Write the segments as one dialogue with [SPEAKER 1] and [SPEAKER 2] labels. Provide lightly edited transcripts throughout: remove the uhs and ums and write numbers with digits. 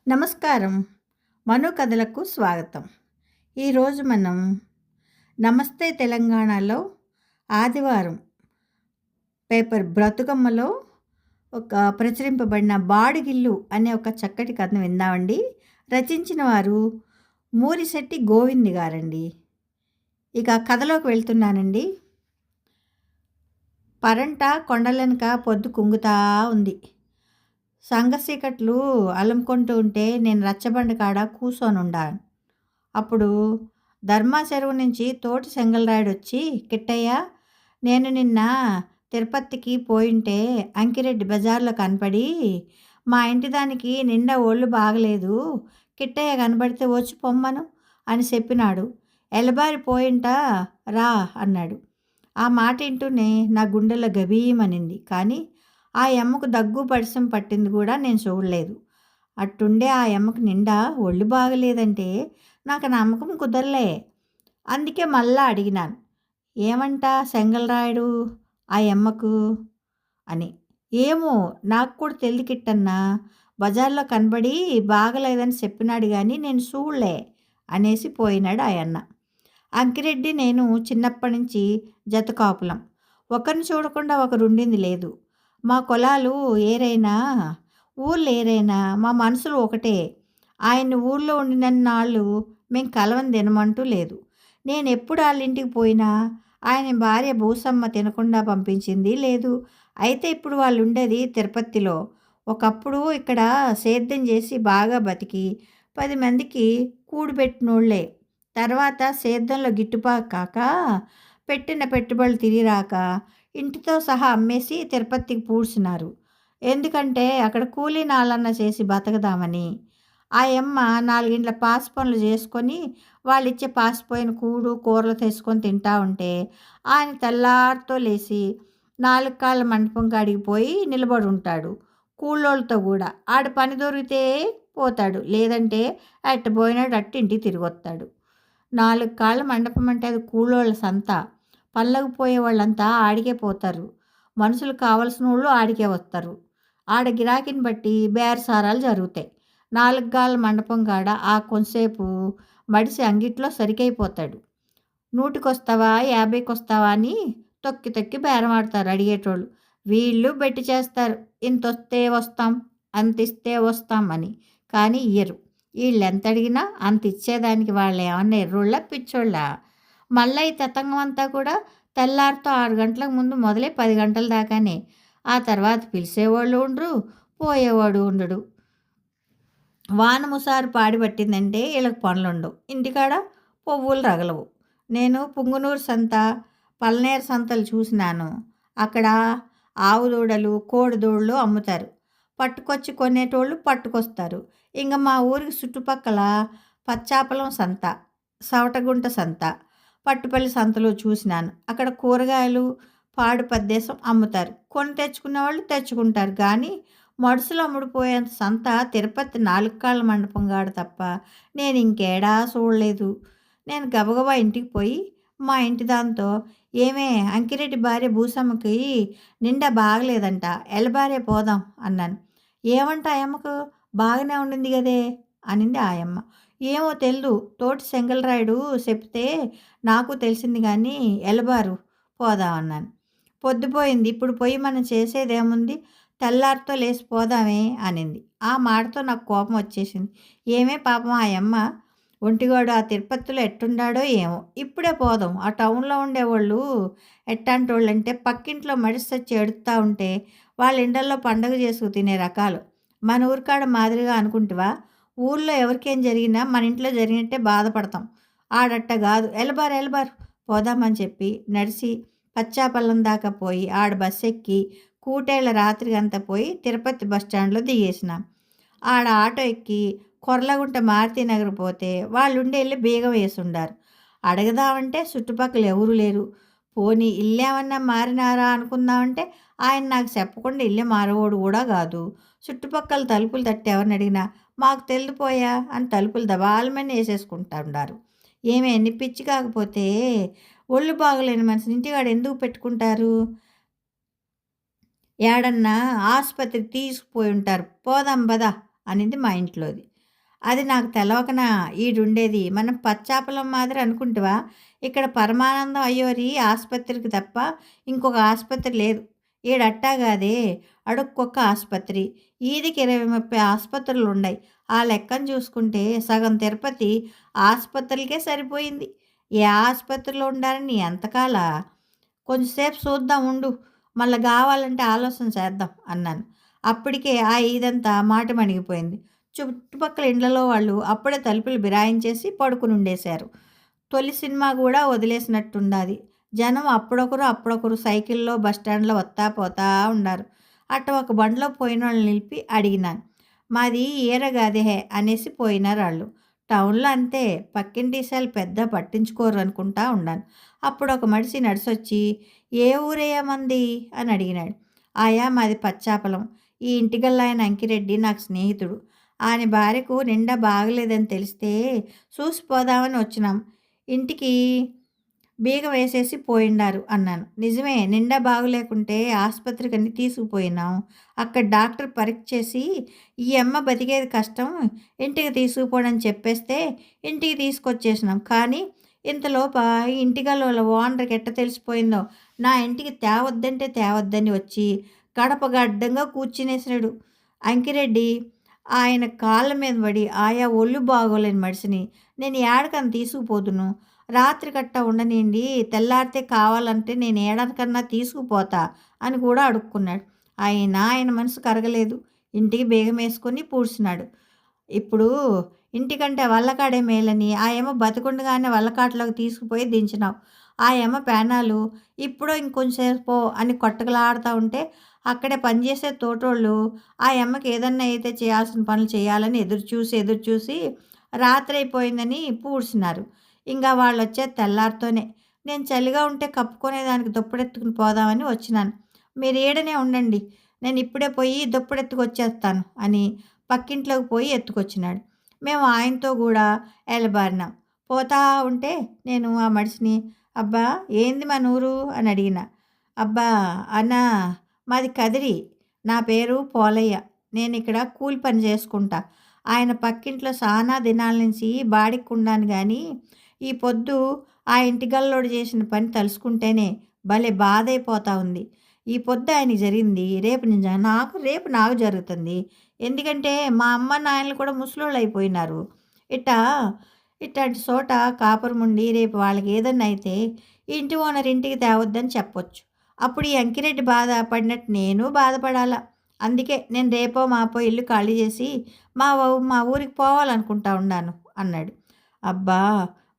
[SPEAKER 1] నమస్కారం. మను కథలకు స్వాగతం. ఈరోజు మనం నమస్తే తెలంగాణలో ఆదివారం పేపర్ బ్రతుకమ్మలో ప్రచురింపబడిన బాడిగిల్లు అనే ఒక చక్కటి కథను విందామండి. రచించిన వారు మూరిశెట్టి గోవింద్ గారండి. ఇక కథలోకి వెళ్తున్నానండి. పరంట కొండలెనక పొద్దు కుంగుతా ఉంది. సంగసీకట్లు అలుముకుంటూ ఉంటే నేను రచ్చబండ కాడ కూసోనుండాను. అప్పుడు ధర్మా చెరువు నుంచి తోటి సెంగల్రాయుడొచ్చి, కిట్టయ్య, నేను నిన్న తిరుపతికి పోయింటే అంకిరెడ్డి బజార్లో కనపడి, మా ఇంటి దానికి నిండా ఒళ్ళు బాగలేదు, కిట్టయ్య కనబడితే వచ్చి పొమ్మను అని చెప్పినాడు. ఎలబారి పోయింట రా అన్నాడు. ఆ మాట వింటూనే నా గుండెలో గభీమనింది. కానీ ఆ యమ్మకు దగ్గు పడిసం పట్టింది కూడా నేను చూడలేదు. అట్టుండే ఆ యమ్మకు నిండా ఒళ్ళు బాగలేదంటే నాకు నమ్మకం కుదరలే. అందుకే మళ్ళా అడిగినాను, ఏమంట సెంగల్రాయుడు ఆ యమ్మకు అని. ఏమో నాకు కూడా తెలియకిట్టన్నా, బజార్లో కనబడి బాగలేదని చెప్పినాడు కానీ నేను చూడలే అనేసి పోయినాడు ఆ అన్న. అంకిరెడ్డి నేను చిన్నప్పటి నుంచి జత కాపులం. ఒకరిని చూడకుండా ఒకరుండింది లేదు. మా కులాలు ఏరైనా, ఊళ్ళు ఏరైనా మా మనసులు ఒకటే. ఆయన్ని ఊళ్ళో ఉండినన్నాళ్ళు మేము కలవని తినమంటూ లేదు. నేను ఎప్పుడు వాళ్ళ ఇంటికి పోయినా ఆయన భార్య భూసమ్మ తినకుండా పంపించింది లేదు. అయితే ఇప్పుడు వాళ్ళు ఉండేది తిరుపతిలో. ఒకప్పుడు ఇక్కడ సేద్యం చేసి బాగా బతికి 10 మందికి కూడుపెట్టినోళ్లే. తర్వాత సేద్యంలో గిట్టుబాటు కాక, పెట్టిన పెట్టుబడులు తిరిగి రాక ఇంటితో సహా అమ్మేసి తిరుపతికి పూడ్చినారు. ఎందుకంటే అక్కడ కూలీ నాలన్న చేసి బతకదామని. ఆ యమ్మ 4 ఇండ్ల పాసి పనులు చేసుకొని వాళ్ళిచ్చే పాసిపోయిన కూడు కూరలు తెచ్చుకొని తింటా ఉంటే ఆయన తెల్లారితో లేచి 4 కాళ్ళ మండపం కాడికి పోయి నిలబడి ఉంటాడు. కూలోళ్ళతో కూడా ఆడ పని దొరికితే పోతాడు, లేదంటే అట్ట పోయినాడు అట్టు ఇంటికి తిరిగి వస్తాడు. 4 కాళ్ళ మండపం అంటే అది కూలోళ్ళ సంత. పళ్ళకు పోయే వాళ్ళంతా ఆడికే పోతారు. మనుషులు కావలసిన వాళ్ళు ఆడికే వస్తారు. ఆడ గిరాకీని బట్టి బేరసారాలు జరుగుతాయి. 4 గాళ్ళ మండపం కాడ ఆ కొంతసేపు మడిసి అంగిట్లో సరికైపోతాడు. 100కొస్తావా 50కొస్తావా అని తొక్కి తొక్కి బేరమాడతారు అడిగేటోళ్ళు. వీళ్ళు బెట్టి చేస్తారు, ఇంతొస్తే వస్తాం, అంత ఇస్తే వస్తాం అని. కానీ ఇయ్యరు. వీళ్ళు ఎంత అడిగినా అంత ఇచ్చేదానికి వాళ్ళు ఏమన్నా ఎర్రోళ్ళ పిచ్చోళ్ళ. మళ్ళీ ఈ తతంగం అంతా కూడా తెల్లారితో 6 గంటలకు ముందు మొదలై 10 గంటల దాకానే. ఆ తర్వాత పిలిచేవాళ్ళు ఉండరు, పోయేవాడు ఉండడు. వాన ముసారు పాడి పట్టిందంటే వీళ్ళకి పనులుండవు. ఇంటికాడ పువ్వులు రగలవు. నేను పుంగునూరు సంత, పల్నేరు సంతలు చూసినాను. అక్కడ ఆవు దూడలు, కోడి దూడలు అమ్ముతారు. పట్టుకొచ్చి కొనేటోళ్ళు పట్టుకొస్తారు. ఇంకా మా ఊరికి చుట్టుపక్కల పచ్చాపలం సంత, సవటగుంట సంత, పట్టుపల్లి సంతలో చూసినాను. అక్కడ కూరగాయలు పాడు పద్దేశం అమ్ముతారు. కొని తెచ్చుకునే వాళ్ళు తెచ్చుకుంటారు. కానీ మడుసులు అమ్ముడుపోయేంత సంత తిరుపతి 4 కాళ్ళ మండపం కాడ తప్ప నేను ఇంకేడా చూడలేదు. నేను గబగబా ఇంటికి పోయి మా ఇంటి దాంతో, ఏమే అంకిరెడ్డి భార్య భూసమ్మకి నిండా బాగలేదంట, ఎల్లబారే పోదాం అన్నాను. ఏమంట ఆయమ్మకు బాగానే ఉండింది కదే అనింది ఆయమ్మ. ఏమో తెల్దు, తోటి సెంగల్రాయుడు చెప్తే నాకు తెలిసింది కానీ ఎలబారు పోదామన్నాను. పొద్దుపోయింది, ఇప్పుడు పోయి మనం చేసేదేముంది, తెల్లారితో లేచి పోదామే అనింది. ఆ మాటతో నాకు కోపం వచ్చేసింది. ఏమే పాపం ఆ యమ్మ ఒంటిగాడు ఆ తిరుపతిలో ఎట్టుండాడో ఏమో. ఇప్పుడే పోదాం. ఆ టౌన్లో ఉండేవాళ్ళు ఎట్టాంటోళ్ళు అంటే పక్కింట్లో మడిసి వచ్చి ఎడుతూ ఉంటే వాళ్ళ ఇండల్లో పండగ చేసుకు తినే రకాలు. మన ఊరికాడ మాదిరిగా అనుకుంటువా? ఊళ్ళో ఎవరికేం జరిగినా మన ఇంట్లో జరిగినట్టే బాధపడతాం. ఆడట్ట కాదు. ఎలబారు పోదామని చెప్పి నడిచి పచ్చాపల్లం దాకా పోయి ఆడ బస్ ఎక్కి కూటేళ్ల రాత్రికంతా పోయి తిరుపతి బస్టాండ్లో దిగేసినాం. ఆడ ఆటో ఎక్కి కొర్లగుంట మారుతి నగర్ పోతే వాళ్ళు ఉండేళ్ళు బీగం వేసుండారు. అడగదామంటే చుట్టుపక్కల ఎవరు లేరు. పోనీ ఇల్లేమన్నా మారినారా అనుకుందామంటే ఆయన నాకు చెప్పకుండా ఇల్లే మారవోడు కూడా కాదు. చుట్టుపక్కల తలుపులు తట్టి ఎవరిని అడిగినా మాకు తెలిసిపోయా అని తలుపులు దబాలమని వేసేసుకుంటా ఉండారు. ఏమే ఎన్ని పిచ్చి కాకపోతే ఒళ్ళు బాగలేని మనిషిని ఇంటికాడ ఎందుకు పెట్టుకుంటారు? ఏడన్నా ఆసుపత్రికి తీసుకుపోయి ఉంటారు. పోదాం బదా అనింది మా ఇంట్లోది. అది నాకు తెలవకనా ఈడుండేది. మనం పచ్చాపలం మాదిరి అనుకుంటివా? ఇక్కడ పరమానందం అయ్యోరి ఆస్పత్రికి తప్ప ఇంకొక ఆస్పత్రి లేదు. ఈడట్టాగాదే అడుక్కొక్క ఆస్పత్రి. ఈదికి 20, 30 ఆస్పత్రులుండయి. ఆ లెక్కన చూసుకుంటే సగం తిరుపతి ఆస్పత్రులకే సరిపోయింది. ఏ ఆస్పత్రిలో ఉండాలని నీ ఎంతకాలా? కొంచెంసేపు చూద్దాం ఉండు. మళ్ళా గావాలంటే ఆలోచన చేద్దాం అన్నాను. అప్పటికే ఆ ఈదంతా మాటమణిగిపోయింది. చుట్టుపక్కల ఇండ్లలో వాళ్ళు అప్పుడే తలుపులు బిరాయించేసి పడుకునుండేశారు. తొలి సినిమా గూడా వదిలేసినట్టుండాది. జనం అప్పుడొకరు, అప్పుడొకరు సైకిల్లో బస్టాండ్‌లో వత్తా పోతా ఉండారు. అట్ట ఒక బండ్లో పోయినోళ్ళని నిలిపి అడిగినాను. మాది ఈరగాదెహే అనేసి పోయినారాళ్ళు. టౌన్‌లో అంతే పక్కింటిశాలు పెద్ద పట్టించుకోరు అనుకుంటా ఉండాను. అప్పుడొక మనిషి నడిసొచ్చి ఏ ఊరయ్యా మంది అని అడిగినాడు. ఆయా మాది పచ్చాపలం. ఈ ఇంటిగల్లాయన అంకిరెడ్డి నాకు స్నేహితుడు. ఆయన భార్యకు నిండా బాగలేదని తెలిస్తే చూసిపోదామని వచ్చినాం. ఇంటికి బీగం వేసేసి పోయిండారు అన్నాను. నిజమే నిండా బాగులేకుంటే ఆస్పత్రికని తీసుకుపోయినాం. అక్కడ డాక్టర్ పరీక్ష చేసి ఈ అమ్మ బతికేది కష్టం ఇంటికి తీసుకుపోడని చెప్పేస్తే ఇంటికి తీసుకొచ్చేసినాం. కానీ ఇంతలోప ఈ ఇంటిగల ఓనర్‌కి ఎట్ట తెలిసిపోయిందో నా ఇంటికి తేవద్దంటే తేవద్దని వచ్చి గడప గడ్డంగా కూర్చునేసినాడు. అంకిరెడ్డి ఆయన కాళ్ళ మీద పడి ఆయా ఒళ్ళు బాగోలేని మనిషిని నేను ఏడకని తీసుకుపోదును. రాత్రి కట్టా ఉండనీయండి. తెల్లారితే కావాలంటే నేను ఏడకన్నా తీసుకుపోతా అని కూడా అడుక్కున్నాడు. అయినా ఆయన మనసు కరగలేదు. ఇంటికి బీగమేసుకొని పూడ్చినాడు. ఇప్పుడు ఇంటికంటే వల్లకాడే మేలని ఆయమ్మ బతికుండగానే వల్లకాట్లోకి తీసుకుపోయి దించినావు. ఆయమ్మ పేనాలు ఇప్పుడో ఇంకొంచెంసేపు పో అని కొట్టకలాడుతూ ఉంటే అక్కడే పనిచేసే తోటోళ్ళు ఆ యమ్మకి ఏదన్నా అయితే చేయాల్సిన పనులు చేయాలని ఎదురు చూసి రాత్రైపోయిందని పూడ్చినారు. ఇంగా వాళ్ళొచ్చేది తెల్లారితోనే. నేను చలిగా ఉంటే కప్పుకునేదానికి దుప్పటెత్తుకుని పోదామని వచ్చినాను. మీరు ఈడనే ఉండండి. నేను ఇప్పుడే పోయి దుప్పటెత్తుకొచ్చేస్తాను అని పక్కింట్లోకి పోయి ఎత్తుకొచ్చినాడు. మేము ఆయనతో గూడా ఎలబారినాం. పోతా ఉంటే నేను ఆ మనిషిని "అబ్బా! ఏంది మనూరు" అని అడిగినా. "అబ్బా! అన్నా మాది కదిరి. నా పేరు పోలయ్య. నేనిక్కడ కూలి పని చేసుకుంటా. ఆయన పక్కింట్లో సానా దినాల నుంచి బాడిక్కుండాను గానీ, ఈ పొద్దు ఆ ఇంటి గల్లోడు చేసిన పని తలుసుకుంటేనే భలే బాధైపోతా ఉంది. ఈ పొద్దు ఆయనకి జరిగింది రేపు నాకు జరుగుతుంది. ఎందుకంటే మా అమ్మ, నాయనలు కూడా ముసలోళ్ళయిపోయినారు. ఇట్టా ఇట్టాంటి చోట కాపురముండి రేపు వాళ్ళకేదన్నా అయితే ఇంటి ఓనర్ ఇంటికి తేవద్దని చెప్పొచ్చు. అప్పుడు ఈ అంకిరెడ్డి బాధ పడినట్టు నేను బాధపడాలా. అందుకే నేను రేపో మాపో ఇల్లు ఖాళీ చేసి మా ఊరికి పోవాలనుకుంటా ఉండాను" అన్నాడు. అబ్బా!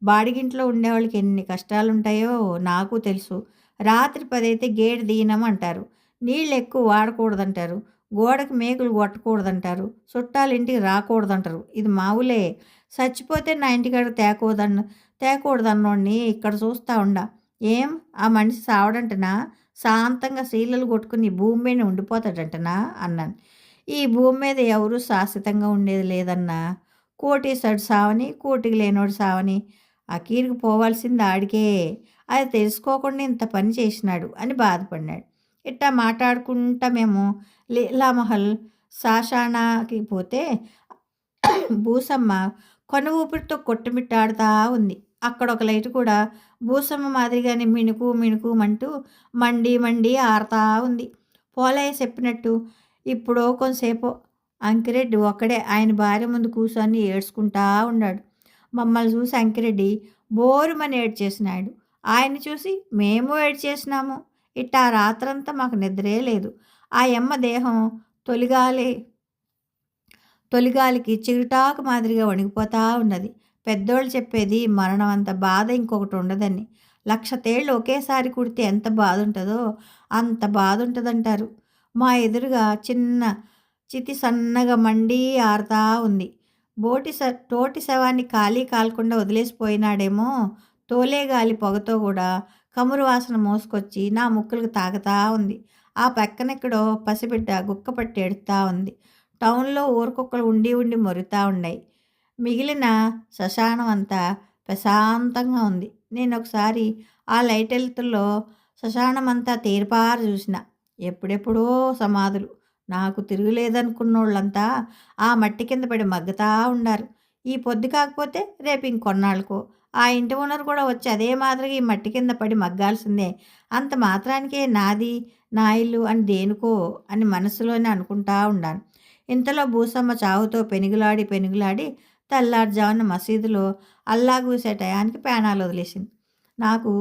[SPEAKER 1] బాడిగింట్లో ఉండేవాళ్ళకి ఎన్ని కష్టాలుంటాయో నాకు తెలుసు. రాత్రి 10 అయితే గేటు తీయనమంటారు. నీళ్ళెక్కువ వాడకూడదంటారు. గోడకి మేకులు కొట్టకూడదంటారు. చుట్టాలింటికి రాకూడదంటారు. ఇది మామూలే. సచ్చిపోతే నా ఇంటికాడికి తేకూడదన్నోడిని ఇక్కడ చూస్తా ఉండా. ఏం ఆ మనిషి సావడంటనా? శాంతంగా సీలలు కొట్టుకుని ఈ భూమి మీదనే ఉండిపోతాడంటనా అన్నాను. ఈ భూమి మీద ఎవరు శాశ్వతంగా ఉండేది లేదన్నా. కోటీశ్వరుడు సావని, కోటికి లేనోడు సావని. అకీర్కి పోవాల్సింది ఆడికే. అది తెలుసుకోకుండా ఇంత పని చేసినాడు అని బాధపడినాడు. ఇట్టా మాట్లాడుకుంటా మేము లీలామహల్ శ్మశానానికి పోతే బూసమ్మ కొన ఊపిరితో కొట్టుమిట్టాడుతా ఉంది. అక్కడొక లైటు కూడా బూసమ్మ మాదిరిగానే మిణుకుమంటూ మండి ఆరతా ఉంది. పోలయ్య చెప్పినట్టు ఇప్పుడో కొంతసేపో అంకిరెడ్డి ఒక్కడే ఆయన భార్య ముందు కూర్చొని ఏడ్చుకుంటా ఉన్నాడు. మమ్మల్ని చూసి అంకిరెడ్డి బోరుమని ఏడ్చేసినాడు. ఆయన్ని చూసి మేము ఏడ్చేసినాము. ఇట్టా రాత్రంతా మాకు నిద్రే లేదు. ఆ యమ్మ దేహం తొలిగాలి తొలిగాలికి చిగుటాకు మాదిరిగా వణికిపోతా ఉన్నది. పెద్దోళ్ళు చెప్పేది మరణం అంత బాధ ఇంకొకటి ఉండదని. 1,00,000 తేళ్ళు ఒకేసారి కుడితే ఎంత బాధుంటదో అంత బాధుంటదంటారు. మా ఎదురుగా చిన్న చితి సన్నగా మండి ఆరుతా ఉంది. తోటి శవాన్ని ఖాళీ కాలకుండా వదిలేసిపోయినాడేమో. తోలేగాలి పొగతో కూడా కమురు వాసన మోసుకొచ్చి నా ముక్కులకు తాకుతా ఉంది. ఆ పక్కనెక్కడో పసిబిడ్డ గుక్కపట్టి ఏడుస్తా ఉంది. టౌన్లో ఊరకుక్కలు ఉండి మొరుతా ఉన్నాయి. మిగిలిన శ్మశానం అంతా ప్రశాంతంగా ఉంది. నేనొకసారి ఆ లైటెలుతుల్లో శ్మశానమంతా తేరిపార చూసిన. ఎప్పుడెప్పుడో సమాధులు. నాకు తిరుగులేదనుకున్నోళ్ళంతా ఆ మట్టి కింద పడి మగ్గుతా ఉండారు. ఈ పొద్దు కాకపోతే రేపు ఇంకొన్నాళ్ళకో ఆ ఇంటి ఓనర్ కూడా వచ్చి అదే మాదిరిగా ఈ మట్టి కింద పడి మగ్గాల్సిందే. అంత మాత్రానికే నాది, నా ఇల్లు అని దేనికో అని మనసులోనే అనుకుంటా ఉండాను. ఇంతలో భూసమ్మ చావుతో పెనుగులాడి పెనుగులాడి తెల్లారుజామున మసీదులో అల్లాగూసే టయానికి ప్రాణాలు వదిలేసింది. నాకు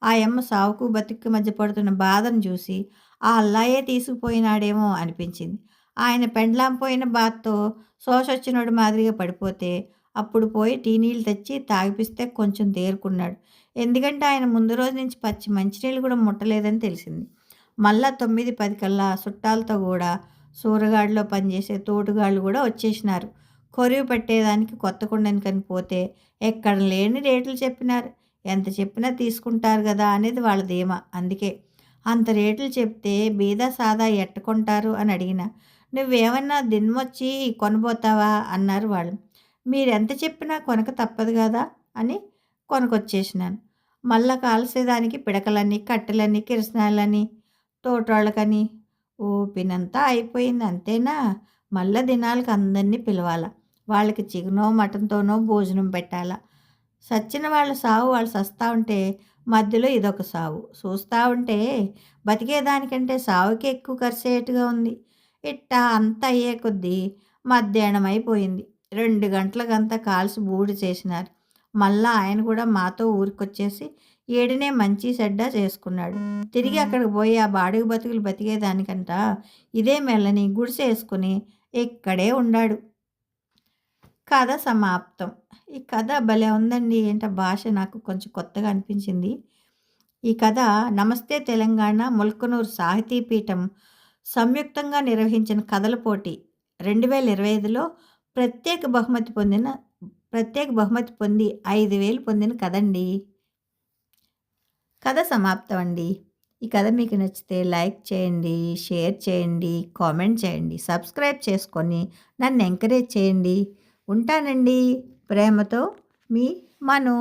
[SPEAKER 1] ఆ యమ్మ సావుకు బతుక్కి మధ్య పడుతున్న బాధను చూసి ఆ అల్లాయే తీసుకుపోయినాడేమో అనిపించింది. ఆయన పెండ్లాం పోయిన బాధతో శోషొచ్చినోడు మాదిరిగా పడిపోతే అప్పుడు పోయి టీ నీళ్ళు తెచ్చి తాగిపిస్తే కొంచెం తేరుకున్నాడు. ఎందుకంటే ఆయన ముందు రోజు నుంచి పచ్చి మంచినీళ్ళు కూడా ముట్టలేదని తెలిసింది. మళ్ళా 9, 10 కల్లా చుట్టాలతో కూడా సూరగాడిలో పనిచేసే తోటుగాళ్ళు కూడా వచ్చేసినారు. కొరివి పట్టేదానికి కొత్త కుండనికని పోతే ఎక్కడ లేని రేట్లు చెప్పినారు. ఎంత చెప్పినా తీసుకుంటారు కదా అనేది వాళ్ళ ధీమా. అందుకే అంత రేట్లు చెప్తే బీద సాదా ఎట్ట కొంటారు అని అడిగిన. నువ్వేమన్నా దిమ్మొచ్చి కొనబోతావా అన్నారు వాళ్ళు. మీరెంత చెప్పినా కొనక తప్పదు కదా అని కొనుకొచ్చేసినాను. మళ్ళా కాల్చేదానికి పిడకలని, కట్టెలని, కిరసనాయిలని, తోటోళ్ళకని ఓపినంతా అయిపోయింది అంతేనా? మళ్ళా దినాలకి అందరినీ పిలవాల. వాళ్ళకి చికెనో, మటన్‌తోనో భోజనం పెట్టాల. సచ్చిన వాళ్ళ సావు వాళ్ళు సస్తా ఉంటే మధ్యలో ఇదొక సావు. చూస్తా ఉంటే బతికేదానికంటే సావుకే ఎక్కువ ఖర్చయ్యేట్టుగా ఉంది. ఇట్టా అంతా అయ్యే కొద్దీ మధ్యాహ్నం అయిపోయింది. 2 గంటలకంతా కాల్చి బూడి చేసినారు. మళ్ళా ఆయన కూడా మాతో ఊరికొచ్చేసి ఏడనే మంచి చెడ్డ చేసుకున్నాడు. తిరిగి అక్కడికి పోయి ఆ బాడుగ బతుకులు బతికేదానికంట ఇదే మెల్లని గుడిసేసుకుని ఇక్కడే ఉండాడు. కథ సమాప్తం. ఈ కథ భలే ఉందండి. ఏంటో భాష నాకు కొంచెం కొత్తగా అనిపించింది. ఈ కథ నమస్తే తెలంగాణ ముల్కనూరు సాహితీ పీఠం సంయుక్తంగా నిర్వహించిన కథల పోటీ 2025లో ప్రత్యేక బహుమతి పొంది 5,000 పొందిన కథండి. కథ సమాప్తం అండి. ఈ కథ మీకు నచ్చితే లైక్ చేయండి, షేర్ చేయండి, కామెంట్ చేయండి, సబ్స్క్రైబ్ చేసుకొని నన్ను ఎంకరేజ్ చేయండి. ఉంటానండి. ప్రేమతో మీ మను.